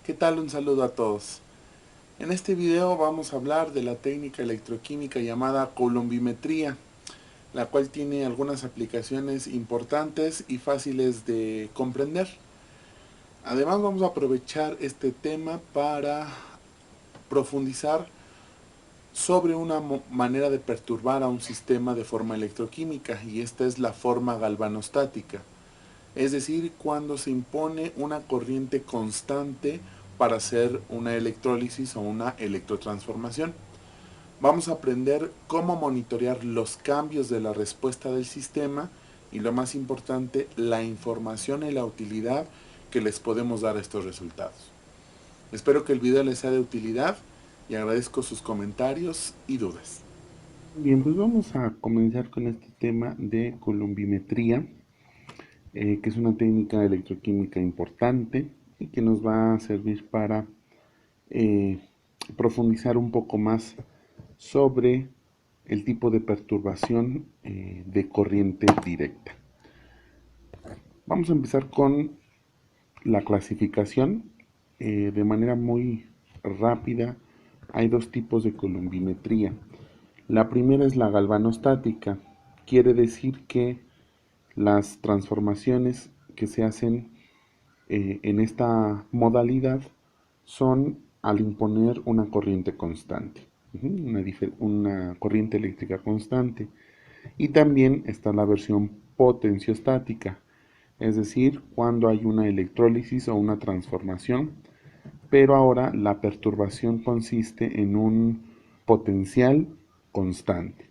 ¿Qué tal? Un saludo a todos. En este video vamos a hablar de la técnica electroquímica llamada columbimetría, la cual tiene algunas aplicaciones importantes y fáciles de comprender. Además vamos a aprovechar este tema para profundizar sobre una manera de perturbar a un sistema de forma electroquímica, y esta es la forma galvanostática. Es decir, cuando se impone una corriente constante para hacer una electrólisis o una electrotransformación. Vamos a aprender cómo monitorear los cambios de la respuesta del sistema y, lo más importante, la información y la utilidad que les podemos dar a estos resultados. Espero que el video les sea de utilidad y agradezco sus comentarios y dudas. Bien, pues vamos a comenzar con este tema de columbimetría, que es una técnica electroquímica importante y que nos va a servir para eh, profundizar un poco más sobre el tipo de perturbación de corriente directa. Vamos a empezar con la clasificación. De manera muy rápida, hay dos tipos de columbimetría. La primera es la galvanostática. Quiere decir que las transformaciones que se hacen en esta modalidad son al imponer una corriente constante, una corriente eléctrica constante. Y también está la versión potenciostática, es decir, cuando hay una electrólisis o una transformación, pero ahora la perturbación consiste en un potencial constante.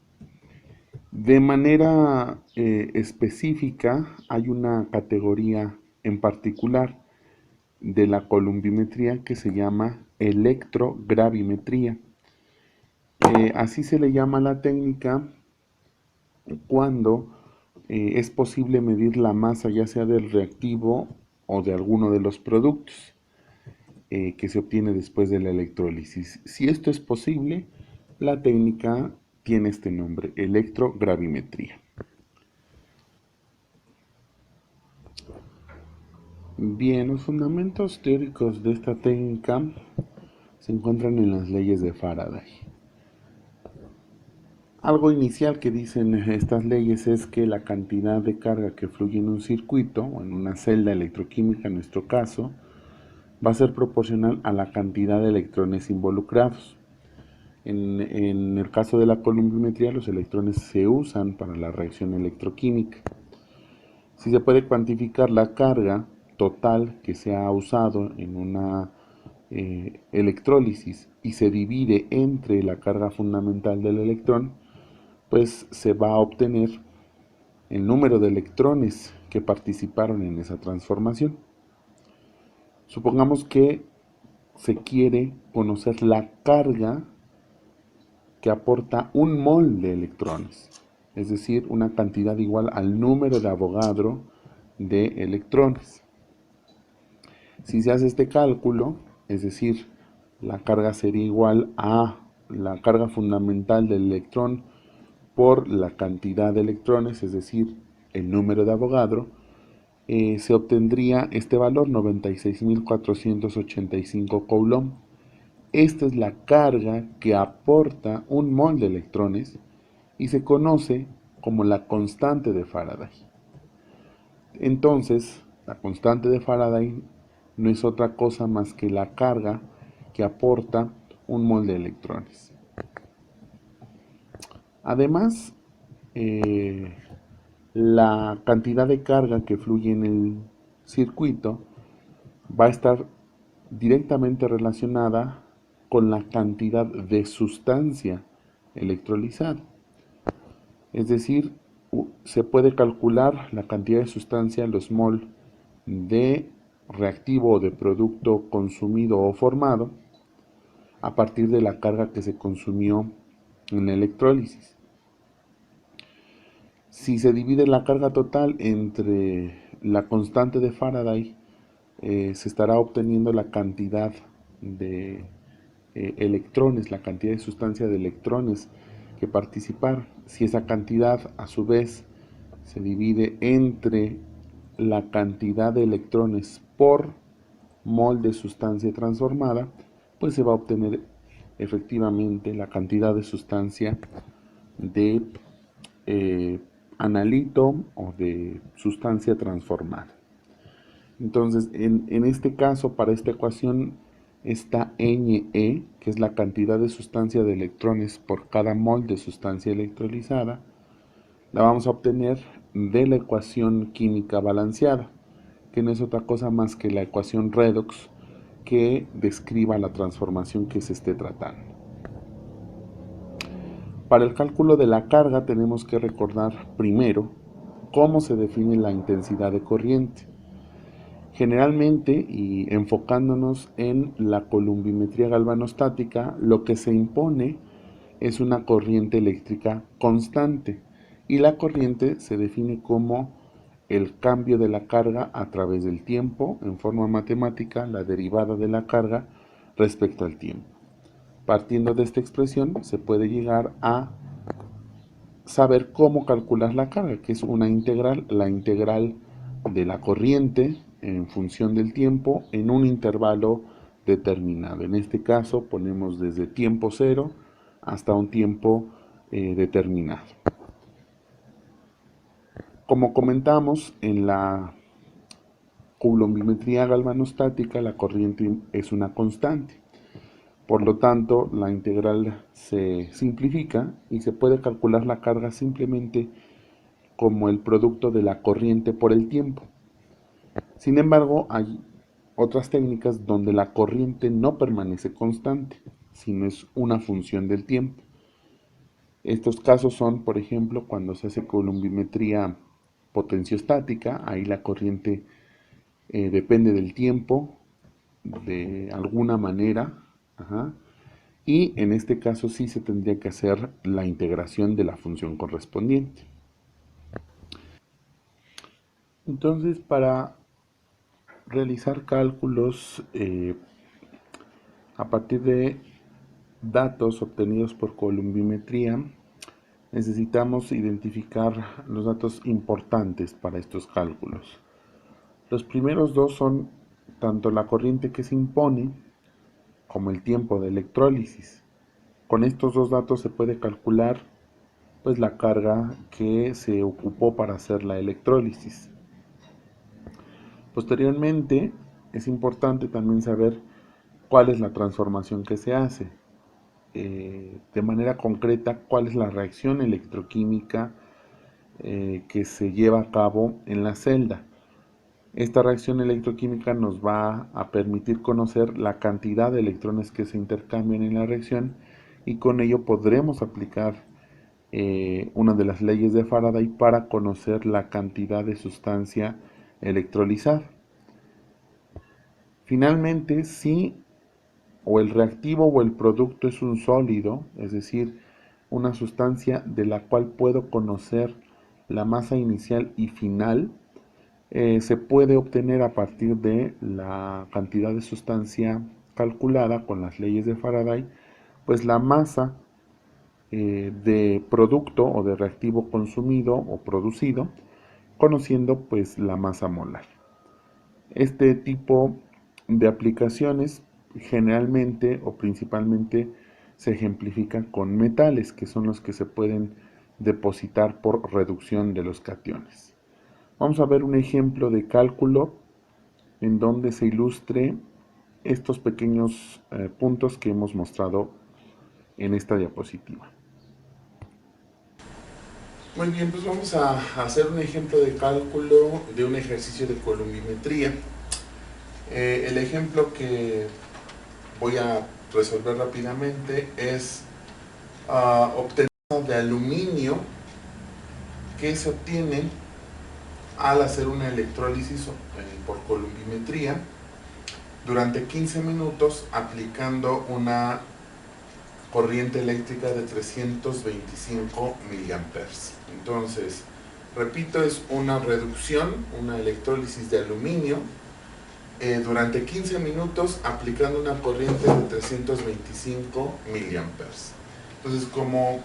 De manera específica, hay una categoría en particular de la columbimetría que se llama electrogravimetría. Así se le llama a la técnica cuando es posible medir la masa ya sea del reactivo o de alguno de los productos que se obtiene después de la electrólisis. Si esto es posible, la técnica tiene este nombre, electrogravimetría. Bien, los fundamentos teóricos de esta técnica se encuentran en las leyes de Faraday. Algo inicial que dicen estas leyes es que la cantidad de carga que fluye en un circuito o en una celda electroquímica, en nuestro caso, va a ser proporcional a la cantidad de electrones involucrados. En el caso de la columbimetría, los electrones se usan para la reacción electroquímica. Si se puede cuantificar la carga total que se ha usado en una electrólisis y se divide entre la carga fundamental del electrón, pues se va a obtener el número de electrones que participaron en esa transformación. Supongamos que se quiere conocer la carga que aporta un mol de electrones, es decir, una cantidad igual al número de Avogadro de electrones. Si se hace este cálculo, es decir, la carga sería igual a la carga fundamental del electrón por la cantidad de electrones, es decir, el número de Avogadro, se obtendría este valor 96.485 Coulomb. Esta es la carga que aporta un mol de electrones y se conoce como la constante de Faraday. Entonces, la constante de Faraday no es otra cosa más que la carga que aporta un mol de electrones. Además, eh, la cantidad de carga que fluye en el circuito va a estar directamente relacionada con la cantidad de sustancia electrolizada. Es decir, se puede calcular la cantidad de sustancia, los mol de reactivo o de producto consumido o formado a partir de la carga que se consumió en la electrólisis. Si se divide la carga total entre la constante de Faraday, se estará obteniendo la cantidad de electrones, la cantidad de sustancia de electrones que participar. Si esa cantidad a su vez se divide entre la cantidad de electrones por mol de sustancia transformada, pues se va a obtener efectivamente la cantidad de sustancia de analito o de sustancia transformada. Entonces, en este caso, para esta ecuación, esta NE, que es la cantidad de sustancia de electrones por cada mol de sustancia electrolizada, la vamos a obtener de la ecuación química balanceada, que no es otra cosa más que la ecuación redox que describa la transformación que se esté tratando. Para el cálculo de la carga tenemos que recordar primero cómo se define la intensidad de corriente. Generalmente, y enfocándonos en la columbimetría galvanostática, lo que se impone es una corriente eléctrica constante y la corriente se define como el cambio de la carga a través del tiempo, en forma matemática, la derivada de la carga respecto al tiempo. Partiendo de esta expresión se puede llegar a saber cómo calcular la carga, que es una integral, la integral de la corriente en función del tiempo en un intervalo determinado. En este caso ponemos desde tiempo cero hasta un tiempo determinado. Como comentamos, en la coulombimetría galvanostática la corriente es una constante. Por lo tanto, la integral se simplifica y se puede calcular la carga simplemente como el producto de la corriente por el tiempo. Sin embargo, hay otras técnicas donde la corriente no permanece constante, sino es una función del tiempo. Estos casos son, por ejemplo, cuando se hace coulombimetría potenciostática, ahí la corriente depende del tiempo de alguna manera, y en este caso sí se tendría que hacer la integración de la función correspondiente. Entonces, para realizar cálculos a partir de datos obtenidos por columbimetría, necesitamos identificar los datos importantes para estos cálculos. Los primeros dos son tanto la corriente que se impone como el tiempo de electrólisis. Con estos dos datos se puede calcular pues la carga que se ocupó para hacer la electrólisis. Posteriormente es importante también saber cuál es la transformación que se hace. De manera concreta, cuál es la reacción electroquímica que se lleva a cabo en la celda. Esta reacción electroquímica nos va a permitir conocer la cantidad de electrones que se intercambian en la reacción y con ello podremos aplicar una de las leyes de Faraday para conocer la cantidad de sustancia electrolizada. Finalmente, si o el reactivo o el producto es un sólido, es decir, una sustancia de la cual puedo conocer la masa inicial y final, se puede obtener a partir de la cantidad de sustancia calculada con las leyes de Faraday, pues la masa de producto o de reactivo consumido o producido, conociendo pues la masa molar. Este tipo de aplicaciones generalmente o principalmente se ejemplifican con metales, que son los que se pueden depositar por reducción de los cationes. Vamos a ver un ejemplo de cálculo en donde se ilustre estos pequeños puntos que hemos mostrado en esta diapositiva. Muy bien, pues vamos a hacer un ejemplo de cálculo de un ejercicio de columbimetría. El ejemplo que voy a resolver rápidamente es obtener de aluminio que se obtiene al hacer una electrólisis por columbimetría durante 15 minutos aplicando una corriente eléctrica de 325 miliamperes. Entonces, repito, es una reducción, una electrólisis de aluminio durante 15 minutos aplicando una corriente de 325 miliamperes. Entonces, como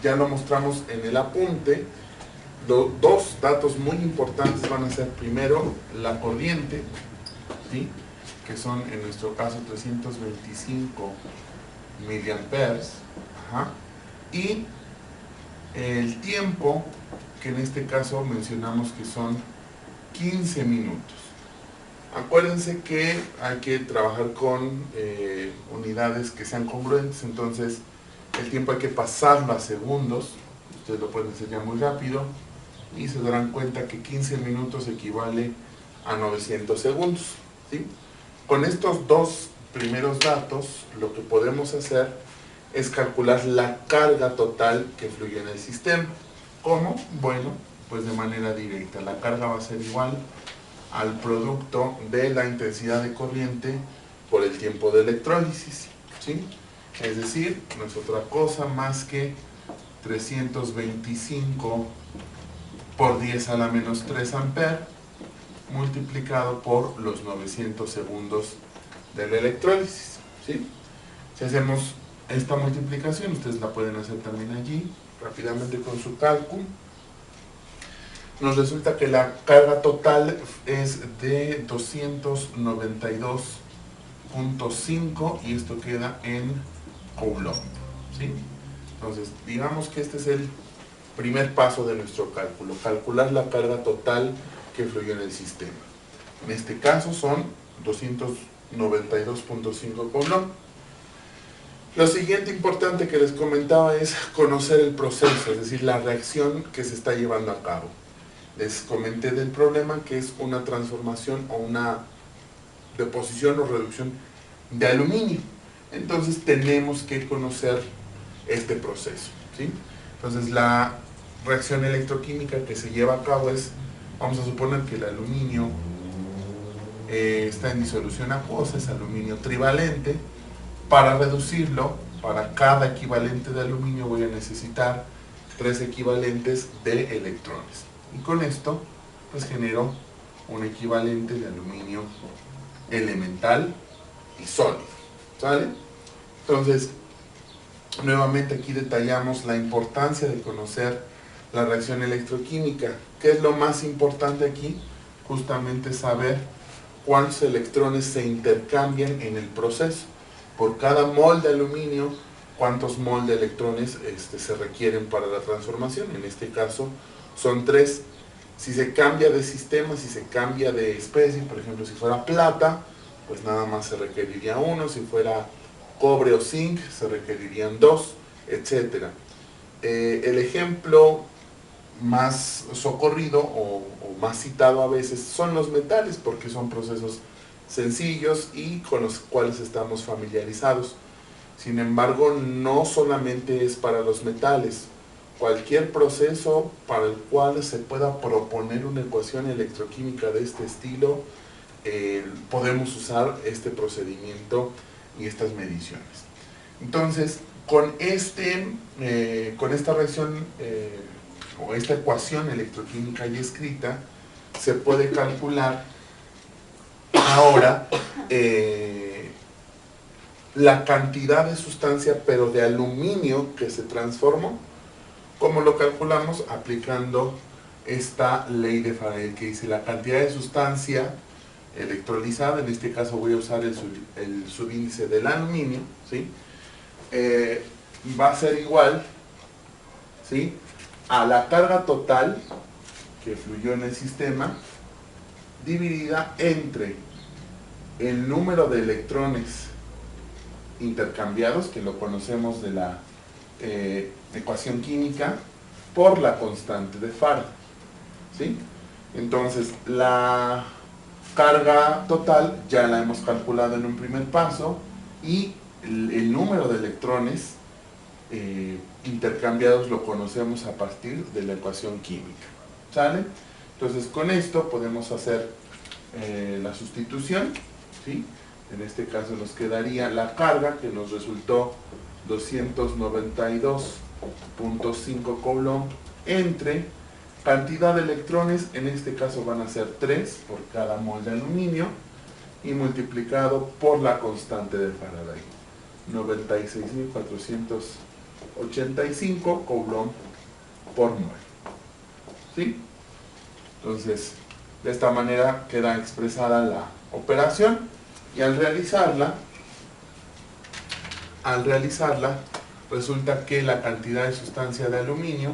ya lo mostramos en el apunte, dos datos muy importantes van a ser primero la corriente, ¿sí?, que son en nuestro caso 325 miliamperes, y el tiempo, que en este caso mencionamos que son 15 minutos. Acuérdense que hay que trabajar con unidades que sean congruentes, entonces el tiempo hay que pasarlo a segundos. Ustedes lo pueden hacer ya muy rápido y se darán cuenta que 15 minutos equivale a 900 segundos, ¿sí? Con estos dos primeros datos, lo que podemos hacer es calcular la carga total que fluye en el sistema. ¿Cómo? Bueno, pues de manera directa. La carga va a ser igual al producto de la intensidad de corriente por el tiempo de electrólisis, ¿sí? Es decir, no es otra cosa más que 325 por 10 a la menos 3 amperes multiplicado por los 900 segundos de la electrólisis, ¿sí? Si hacemos esta multiplicación, ustedes la pueden hacer también allí, rápidamente con su cálculo, nos resulta que la carga total es de 292.5 y esto queda en Coulomb, ¿sí? Entonces, digamos que este es el primer paso de nuestro cálculo, calcular la carga total que fluyó en el sistema. En este caso son 292.5 Coulomb. Lo siguiente importante que les comentaba es conocer el proceso, es decir, la reacción que se está llevando a cabo. Les comenté del problema que es una transformación o una deposición o reducción de aluminio. Entonces tenemos que conocer este proceso, ¿sí? Entonces la reacción electroquímica que se lleva a cabo es, vamos a suponer que el aluminio está en disolución acuosa, es aluminio trivalente. Para reducirlo, para cada equivalente de aluminio voy a necesitar 3 equivalentes de electrones. Y con esto, pues genero un equivalente de aluminio elemental y sólido, ¿sale? Entonces, nuevamente aquí detallamos la importancia de conocer la reacción electroquímica. ¿Qué es lo más importante aquí? Justamente saber cuántos electrones se intercambian en el proceso. Por cada mol de aluminio, cuántos mol de electrones se requieren para la transformación. En este caso son 3. Si se cambia de sistema, si se cambia de especie, por ejemplo, si fuera plata, pues nada más se requeriría 1. Si fuera cobre o zinc, se requerirían 2, etc. El ejemplo más socorrido o más citado a veces son los metales, porque son procesos sencillos y con los cuales estamos familiarizados. Sin embargo, no solamente es para los metales. Cualquier proceso para el cual se pueda proponer una ecuación electroquímica de este estilo, podemos usar este procedimiento y estas mediciones. Entonces, con esta reacción o esta ecuación electroquímica ya escrita, se puede calcular ahora la cantidad de sustancia, pero de aluminio que se transformó. ¿Cómo lo calculamos? Aplicando esta ley de Faraday que dice la cantidad de sustancia electrolizada, en este caso voy a usar el subíndice del aluminio, ¿sí? Va a ser igual, ¿sí?, a la carga total que fluyó en el sistema dividida entre el número de electrones intercambiados, que lo conocemos de la ecuación química, por la constante de Faraday, ¿sí? Entonces, la carga total ya la hemos calculado en un primer paso y el número de electrones intercambiados lo conocemos a partir de la ecuación química, ¿sale? Entonces, con esto podemos hacer la sustitución, ¿sí? En este caso nos quedaría la carga que nos resultó 292.5 Coulomb entre cantidad de electrones, en este caso van a ser 3 por cada mol de aluminio, y multiplicado por la constante de Faraday, 96.485 Coulomb por mol, ¿sí? Entonces, de esta manera queda expresada la operación. Y al realizarla, resulta que la cantidad de sustancia de aluminio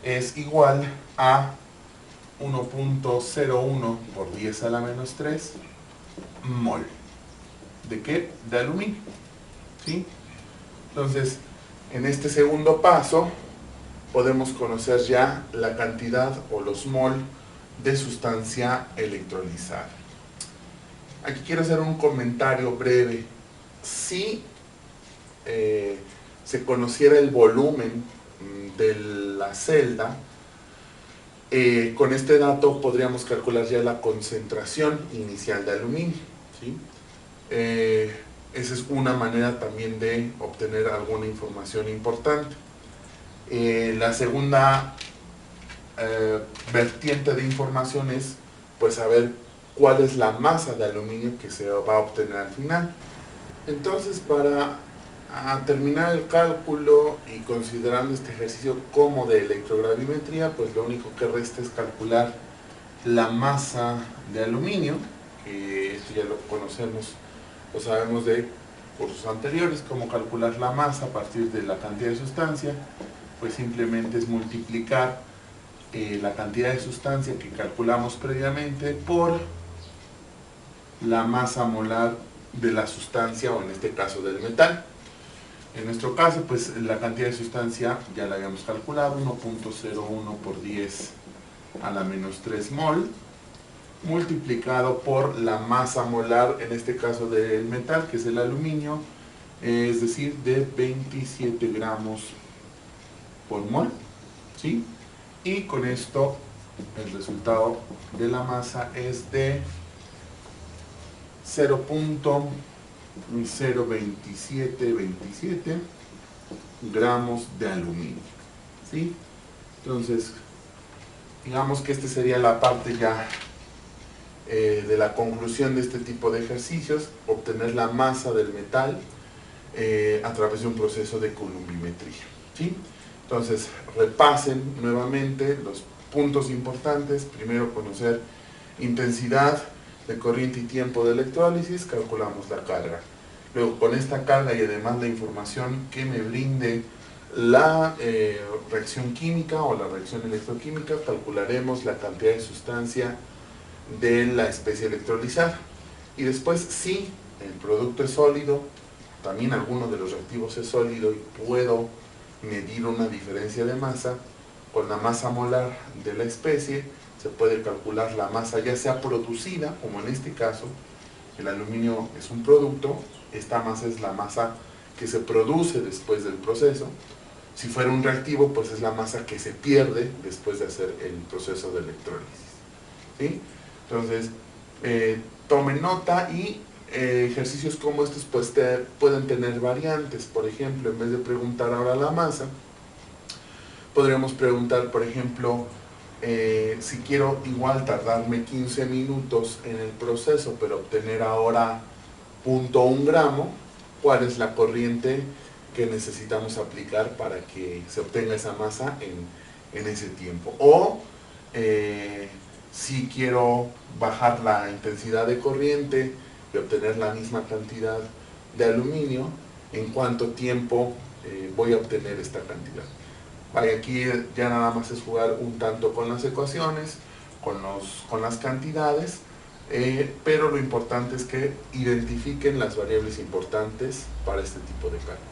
es igual a 1.01 por 10 a la menos 3 mol. ¿De qué? De aluminio. ¿Sí? Entonces, en este segundo paso, podemos conocer ya la cantidad o los mol de sustancia electrolizada. Aquí quiero hacer un comentario breve. Si se conociera el volumen de la celda, con este dato podríamos calcular ya la concentración inicial de aluminio. ¿Sí? Esa es una manera también de obtener alguna información importante. La segunda vertiente de información es pues saber cuál es la masa de aluminio que se va a obtener al final. Entonces, para terminar el cálculo y considerando este ejercicio como de electrogravimetría, pues lo único que resta es calcular la masa de aluminio, que esto ya lo conocemos, lo sabemos de cursos anteriores, cómo calcular la masa a partir de la cantidad de sustancia. Pues simplemente es multiplicar la cantidad de sustancia que calculamos previamente por la masa molar de la sustancia, o en este caso del metal. En nuestro caso, pues la cantidad de sustancia ya la habíamos calculado, 1.01 por 10 a la menos 3 mol, multiplicado por la masa molar, en este caso del metal, que es el aluminio, es decir, de 27 gramos por mol. ¿Sí? Y con esto el resultado de la masa es de 0.02727 gramos de aluminio. ¿Sí? Entonces, digamos que esta sería la parte ya de la conclusión de este tipo de ejercicios: obtener la masa del metal a través de un proceso de columbimetría. ¿Sí? Entonces, repasen nuevamente los puntos importantes. Primero, conocer intensidad de corriente y tiempo de electrólisis, calculamos la carga. Luego, con esta carga y además la información que me brinde la reacción química o la reacción electroquímica, calcularemos la cantidad de sustancia de la especie electrolizada. Y después, si el producto es sólido, también alguno de los reactivos es sólido y puedo medir una diferencia de masa, con la masa molar de la especie se puede calcular la masa ya sea producida, como en este caso, el aluminio es un producto, esta masa es la masa que se produce después del proceso. Si fuera un reactivo, pues es la masa que se pierde después de hacer el proceso de electrólisis. ¿Sí? Entonces, tomen nota y ejercicios como estos pues pueden tener variantes. Por ejemplo, en vez de preguntar ahora la masa, podríamos preguntar, por ejemplo, si quiero igual tardarme 15 minutos en el proceso, pero obtener ahora 0.1 gramo, ¿cuál es la corriente que necesitamos aplicar para que se obtenga esa masa en ese tiempo? O si quiero bajar la intensidad de corriente y obtener la misma cantidad de aluminio, ¿en cuánto tiempo voy a obtener esta cantidad? Vale, aquí ya nada más es jugar un tanto con las ecuaciones, con las cantidades, pero lo importante es que identifiquen las variables importantes para este tipo de cálculos.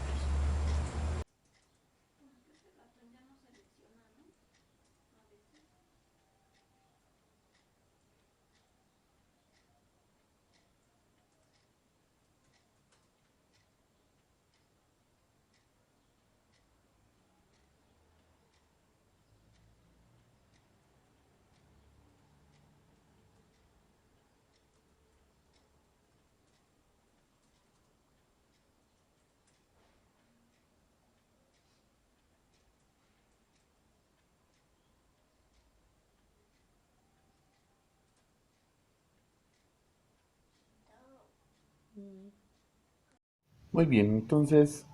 Muy bien, entonces,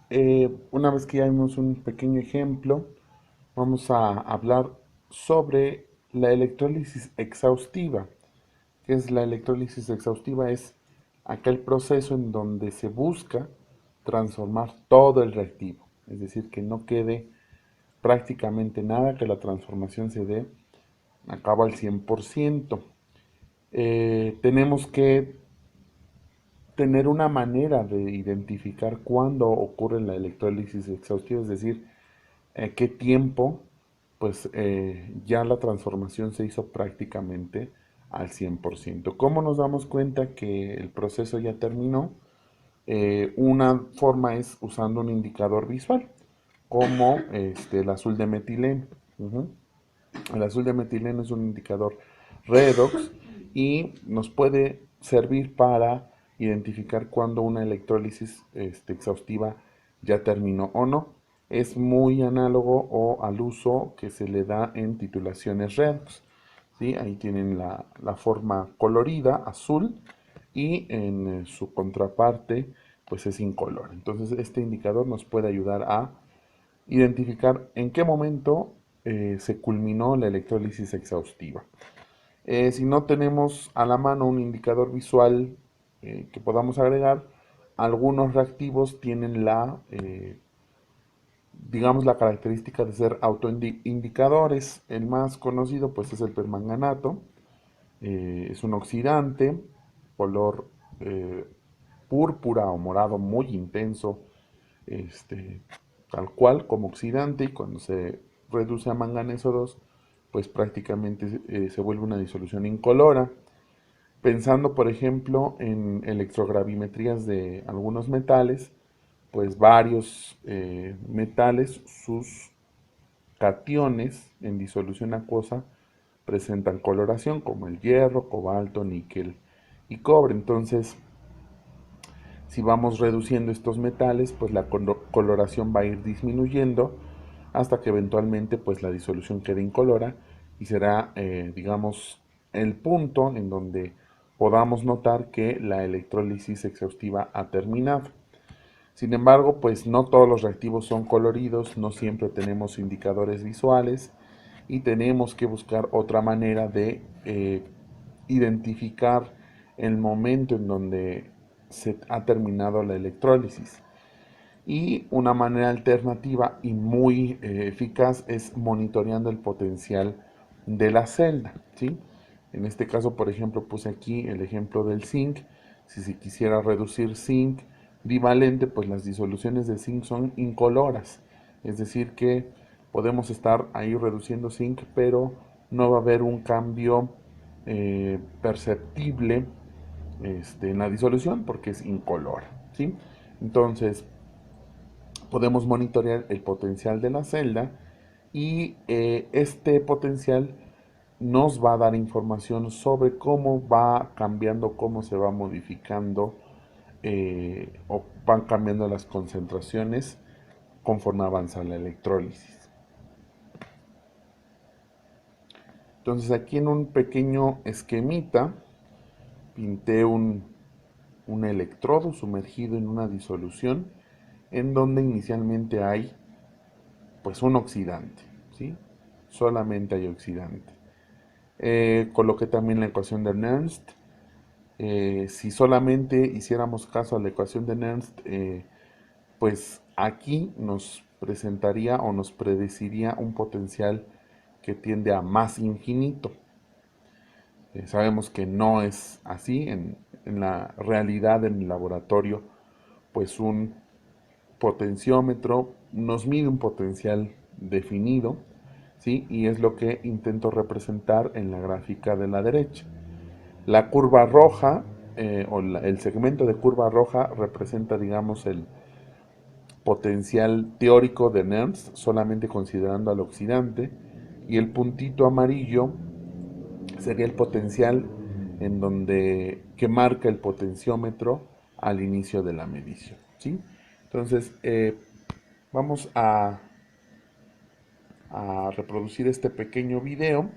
una vez que ya vimos un pequeño ejemplo, vamos a hablar sobre la electrólisis exhaustiva. ¿Qué es la electrólisis exhaustiva? Es aquel proceso en donde se busca transformar todo el reactivo, es decir, que no quede prácticamente nada, que la transformación se dé a cabo al 100%. Tenemos que tener una manera de identificar cuándo ocurre la electrólisis exhaustiva, es decir, qué tiempo pues ya la transformación se hizo prácticamente al 100%. ¿Cómo nos damos cuenta que el proceso ya terminó? Una forma es usando un indicador visual, como el azul de metileno. Ujú. El azul de metileno es un indicador redox y nos puede servir para identificar cuando una electrólisis exhaustiva ya terminó o no. Es muy análogo o al uso que se le da en titulaciones redox. ¿Sí? Ahí tienen la forma colorida, azul, y en su contraparte pues es incolor. Entonces este indicador nos puede ayudar a identificar en qué momento se culminó la electrólisis exhaustiva. Si no tenemos a la mano un indicador visual que podamos agregar, algunos reactivos tienen digamos, la característica de ser autoindicadores. El más conocido pues es el permanganato. Es un oxidante, color eh, púrpura o morado muy intenso, este, tal cual como oxidante, y cuando se reduce a manganeso 2 pues prácticamente se vuelve una disolución incolora. Pensando, por ejemplo, en electrogravimetrías de algunos metales, pues varios metales, sus cationes en disolución acuosa presentan coloración, como el hierro, cobalto, níquel y cobre. Entonces, si vamos reduciendo estos metales, pues la coloración va a ir disminuyendo hasta que eventualmente pues la disolución quede incolora y será, digamos, el punto en donde podamos notar que la electrólisis exhaustiva ha terminado. Sin embargo, pues no todos los reactivos son coloridos, no siempre tenemos indicadores visuales y tenemos que buscar otra manera de identificar el momento en donde se ha terminado la electrólisis. Y una manera alternativa y muy eficaz es monitoreando el potencial de la celda, ¿sí? En este caso, por ejemplo, puse aquí el ejemplo del zinc. Si se quisiera reducir zinc bivalente, pues las disoluciones de zinc son incoloras. Es decir, que podemos estar ahí reduciendo zinc, pero no va a haber un cambio perceptible en la disolución porque es incolora, ¿sí? Entonces, podemos monitorear el potencial de la celda y este potencial nos va a dar información sobre cómo va cambiando, cómo se va modificando o van cambiando las concentraciones conforme avanza la electrólisis. Entonces aquí en un pequeño esquemita pinté un electrodo sumergido en una disolución en donde inicialmente hay pues un oxidante, ¿sí? Solamente hay oxidante. Coloqué también la ecuación de Nernst. Si solamente hiciéramos caso a la ecuación de Nernst, pues aquí nos presentaría o nos predeciría un potencial que tiende a más infinito. Sabemos que no es así. En la realidad, en el laboratorio, pues un potenciómetro nos mide un potencial definido, ¿sí? Y es lo que intento representar en la gráfica de la derecha. La curva roja el segmento de curva roja representa, digamos, el potencial teórico de Nernst, solamente considerando al oxidante, y el puntito amarillo sería el potencial en donde que marca el potenciómetro al inicio de la medición, ¿sí? Entonces, vamos a reproducir este pequeño video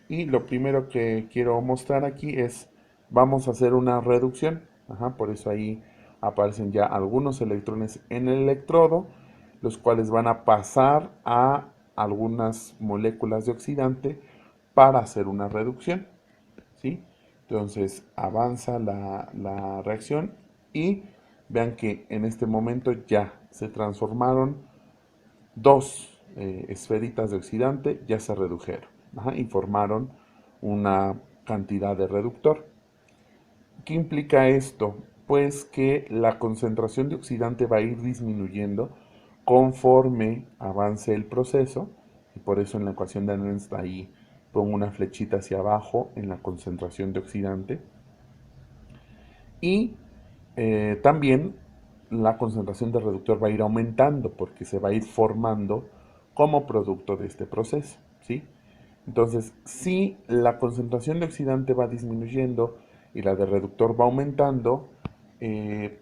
y lo primero que quiero mostrar aquí es, vamos a hacer una reducción. Ajá, por eso ahí aparecen ya algunos electrones en el electrodo, los cuales van a pasar a algunas moléculas de oxidante para hacer una reducción, ¿sí? Entonces avanza la reacción y vean que en este momento ya se transformaron dos esferitas de oxidante, ya se redujeron, ajá, y formaron una cantidad de reductor. ¿Qué implica esto? Pues que la concentración de oxidante va a ir disminuyendo conforme avance el proceso, y por eso en la ecuación de Nernst ahí pongo una flechita hacia abajo en la concentración de oxidante, y también la concentración de reductor va a ir aumentando porque se va a ir formando como producto de este proceso, ¿sí? Entonces, si la concentración de oxidante va disminuyendo y la de reductor va aumentando,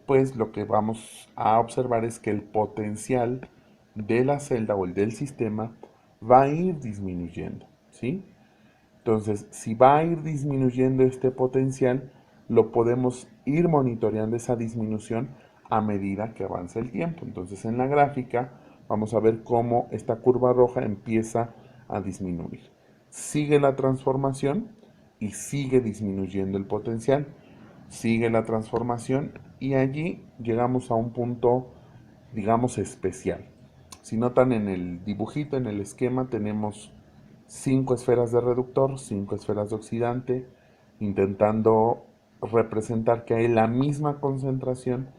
pues lo que vamos a observar es que el potencial de la celda o el del sistema va a ir disminuyendo, ¿sí? Entonces, si va a ir disminuyendo este potencial, lo podemos ir monitoreando esa disminución a medida que avanza el tiempo. Entonces, en la gráfica vamos a ver cómo esta curva roja empieza a disminuir. Sigue la transformación y sigue disminuyendo el potencial. Sigue la transformación y allí llegamos a un punto, digamos, especial. Si notan en el dibujito, en el esquema, tenemos 5 esferas de reductor, 5 esferas de oxidante, intentando representar que hay la misma concentración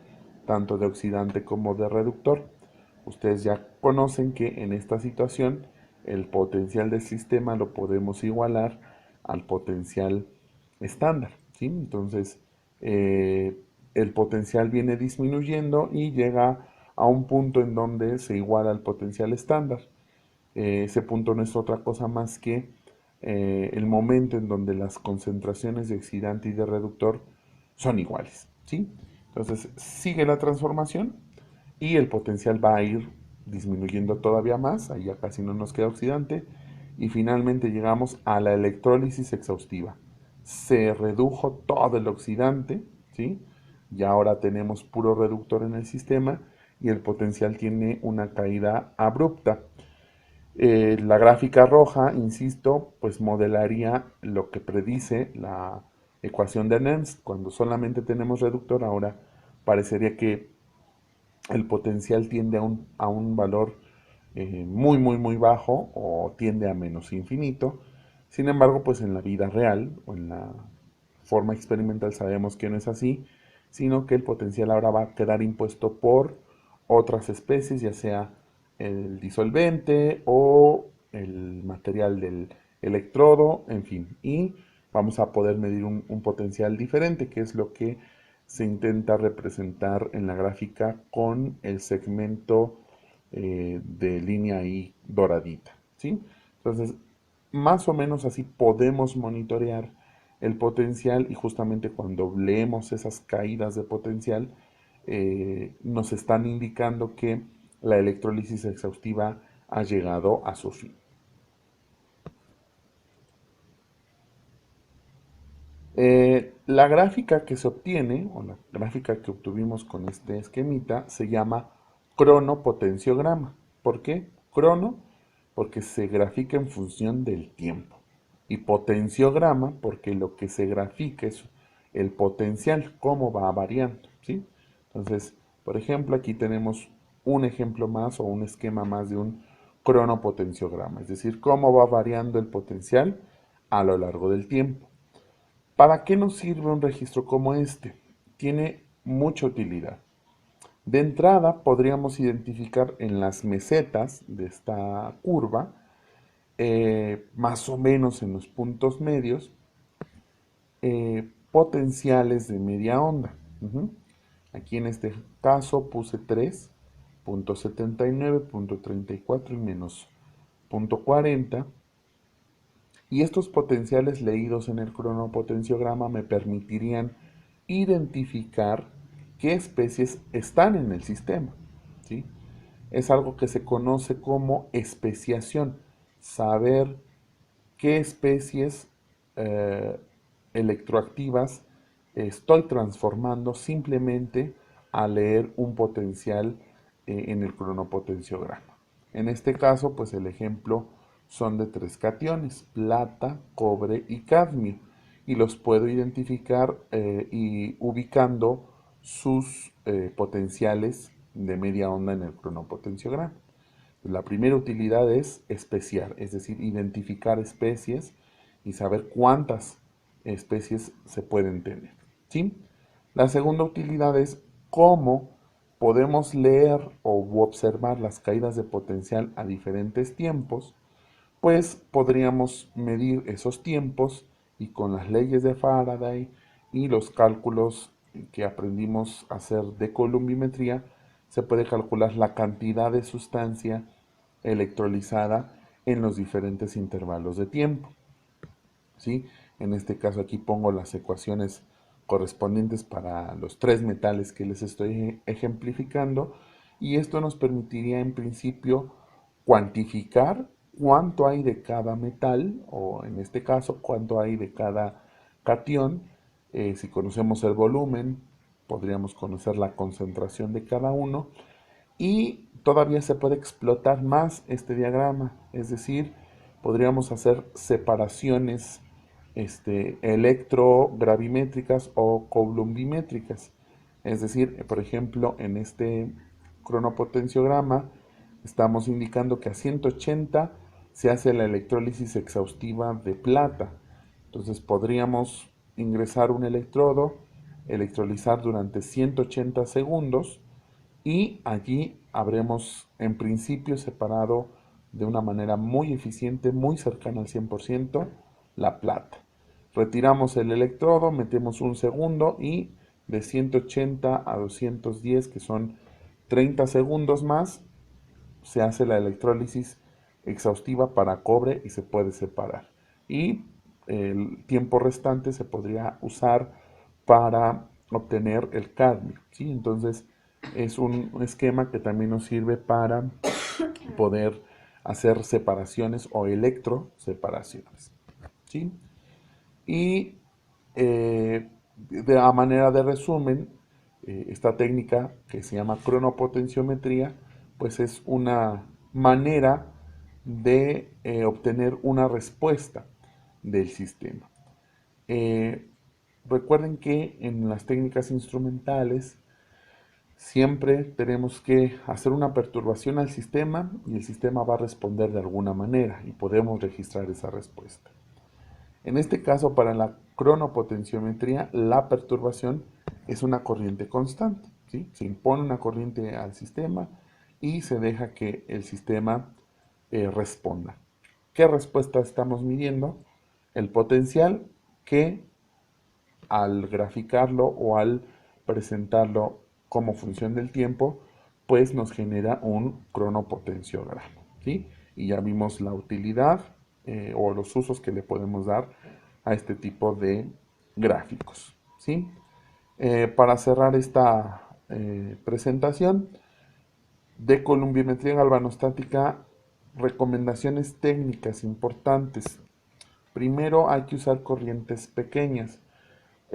tanto de oxidante como de reductor. Ustedes ya conocen que en esta situación el potencial del sistema lo podemos igualar al potencial estándar, ¿sí? Entonces, eh, el potencial viene disminuyendo y llega a un punto en donde se iguala al potencial estándar. Ese punto no es otra cosa más que el momento en donde las concentraciones de oxidante y de reductor son iguales, ¿sí? Entonces sigue la transformación y el potencial va a ir disminuyendo todavía más, ahí ya casi no nos queda oxidante, y finalmente llegamos a la electrólisis exhaustiva. Se redujo todo el oxidante, ¿sí? Y ahora tenemos puro reductor en el sistema y el potencial tiene una caída abrupta. La gráfica roja, insisto, pues modelaría lo que predice la ecuación de Nernst. Cuando solamente tenemos reductor, ahora parecería que el potencial tiende a un valor muy bajo o tiende a menos infinito. Sin embargo, pues en la vida real o en la forma experimental sabemos que no es así, sino que el potencial ahora va a quedar impuesto por otras especies, ya sea el disolvente o el material del electrodo, en fin, y vamos a poder medir un potencial diferente, que es lo que se intenta representar en la gráfica con el segmento de línea ahí doradita, ¿sí? Entonces, más o menos así podemos monitorear el potencial y justamente cuando leemos esas caídas de potencial, nos están indicando que la electrólisis exhaustiva ha llegado a su fin. La gráfica que se obtiene, o la gráfica que obtuvimos con este esquemita, se llama cronopotenciograma. ¿Por qué? Crono, porque se grafica en función del tiempo. Y potenciograma, porque lo que se grafica es el potencial, cómo va variando, ¿sí? Entonces, por ejemplo, aquí tenemos un ejemplo más o un esquema más de un cronopotenciograma, es decir, cómo va variando el potencial a lo largo del tiempo. ¿Para qué nos sirve un registro como este? Tiene mucha utilidad. De entrada, podríamos identificar en las mesetas de esta curva, más o menos en los puntos medios, potenciales de media onda. Aquí en este caso puse 3, punto 79, punto 34 y menos punto 40. Y estos potenciales leídos en el cronopotenciograma me permitirían identificar qué especies están en el sistema, ¿sí? Es algo que se conoce como especiación, saber qué especies eh, electroactivas estoy transformando simplemente al leer un potencial en el cronopotenciograma. En este caso, pues el ejemplo son de tres cationes, plata, cobre y cadmio. y los puedo identificar y ubicando sus potenciales de media onda en el cronopotenciograma. La primera utilidad es especiar, es decir, identificar especies y saber cuántas especies se pueden tener, ¿sí? La segunda utilidad es cómo podemos leer o observar las caídas de potencial a diferentes tiempos, pues podríamos medir esos tiempos y con las leyes de Faraday y los cálculos que aprendimos a hacer de columbimetría, se puede calcular la cantidad de sustancia electrolizada en los diferentes intervalos de tiempo, ¿sí? En este caso aquí pongo las ecuaciones correspondientes para los tres metales que les estoy ejemplificando y esto nos permitiría en principio cuantificar cuánto hay de cada metal o en este caso cuánto hay de cada catión. Si conocemos el volumen, podríamos conocer la concentración de cada uno y todavía se puede explotar más este diagrama, es decir, podríamos hacer separaciones electrogravimétricas o coulombimétricas. Es decir, por ejemplo, en este cronopotenciograma estamos indicando que a 180 se hace la electrólisis exhaustiva de plata. Entonces podríamos ingresar un electrodo, electrolizar durante 180 segundos y allí habremos en principio separado de una manera muy eficiente, muy cercana al 100%, la plata. Retiramos el electrodo, metemos un segundo y de 180 a 210, que son 30 segundos más, se hace la electrólisis exhaustiva para cobre y se puede separar. Y el tiempo restante se podría usar para obtener el cadmio, ¿sí? Entonces es un esquema que también nos sirve para poder hacer separaciones o electroseparaciones, ¿sí? Y a manera de resumen, esta técnica que se llama cronopotenciometría, pues es una manera de obtener una respuesta del sistema. Eh, Recuerden que en las técnicas instrumentales siempre tenemos que hacer una perturbación al sistema y el sistema va a responder de alguna manera y podemos registrar esa respuesta. En este caso, para la cronopotenciometría, la perturbación es una corriente constante, ¿sí? Se impone una corriente al sistema y se deja que el sistema responda. ¿Qué respuesta estamos midiendo? El potencial que al graficarlo o al presentarlo como función del tiempo, pues nos genera un cronopotenciograma, ¿sí? Y ya vimos la utilidad o los usos que le podemos dar a este tipo de gráficos, ¿sí? Para cerrar esta presentación de columbimetría galvanostática, recomendaciones técnicas importantes. Primero hay que usar corrientes pequeñas.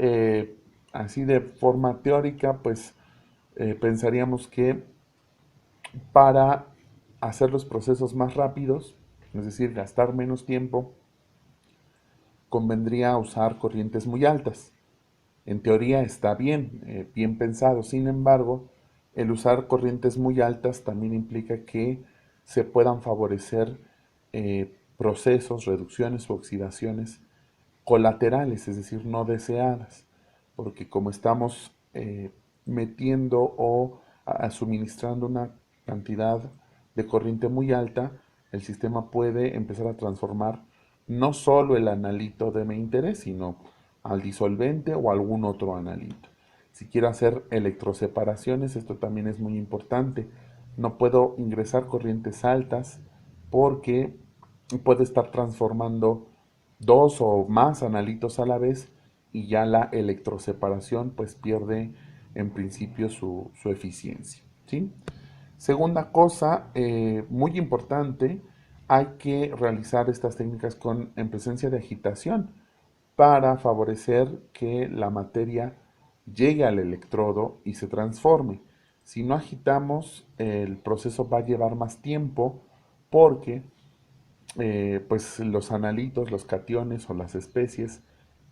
Eh, Así de forma teórica, pues pensaríamos que para hacer los procesos más rápidos, es decir, gastar menos tiempo, convendría usar corrientes muy altas. En teoría está bien, bien pensado. Sin embargo, el usar corrientes muy altas también implica que se puedan favorecer procesos, reducciones o oxidaciones colaterales, es decir, no deseadas, porque como estamos metiendo o suministrando una cantidad de corriente muy alta, el sistema puede empezar a transformar no solo el analito de mi interés, sino al disolvente o algún otro analito. Si quiero hacer electroseparaciones, esto también es muy importante. No puedo ingresar corrientes altas porque puede estar transformando dos o más analitos a la vez y ya la electroseparación pues pierde en principio su eficiencia, ¿sí? Segunda cosa, muy importante, hay que realizar estas técnicas en presencia de agitación para favorecer que la materia llegue al electrodo y se transforme. Si no agitamos, el proceso va a llevar más tiempo porque pues los analitos, los cationes o las especies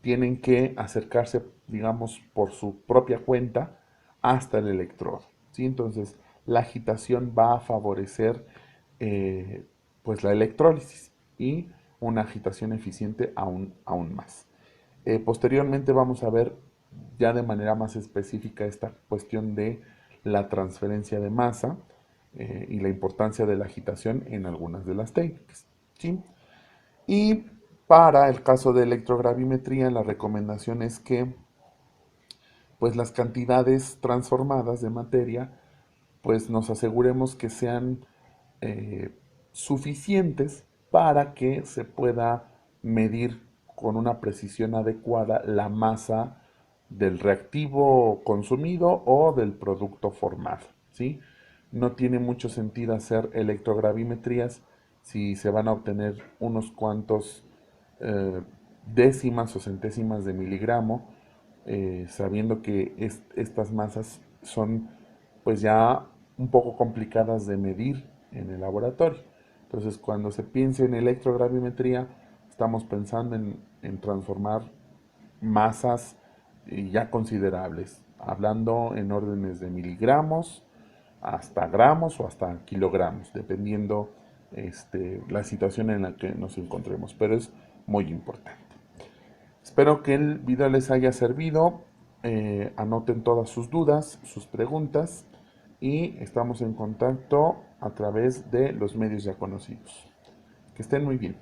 tienen que acercarse, digamos, por su propia cuenta hasta el electrodo, ¿sí? Entonces, la agitación va a favorecer pues la electrólisis y una agitación eficiente aún más. Posteriormente vamos a ver ya de manera más específica esta cuestión de la transferencia de masa y la importancia de la agitación en algunas de las técnicas, ¿sí? Y para el caso de electrogravimetría, la recomendación es que pues las cantidades transformadas de materia pues nos aseguremos que sean eh, suficientes para que se pueda medir con una precisión adecuada la masa del reactivo consumido o del producto formado, ¿sí? No tiene mucho sentido hacer electrogravimetrías si se van a obtener unos cuantos eh, décimas o centésimas de miligramo, sabiendo que estas masas son pues ya un poco complicadas de medir en el laboratorio. Entonces, cuando se piensa en electrogravimetría, estamos pensando en transformar masas ya considerables, hablando en órdenes de miligramos hasta gramos o hasta kilogramos, dependiendo la situación en la que nos encontremos, pero es muy importante. Espero que el video les haya servido. Anoten todas sus dudas, sus preguntas y estamos en contacto a través de los medios ya conocidos. Que estén muy bien.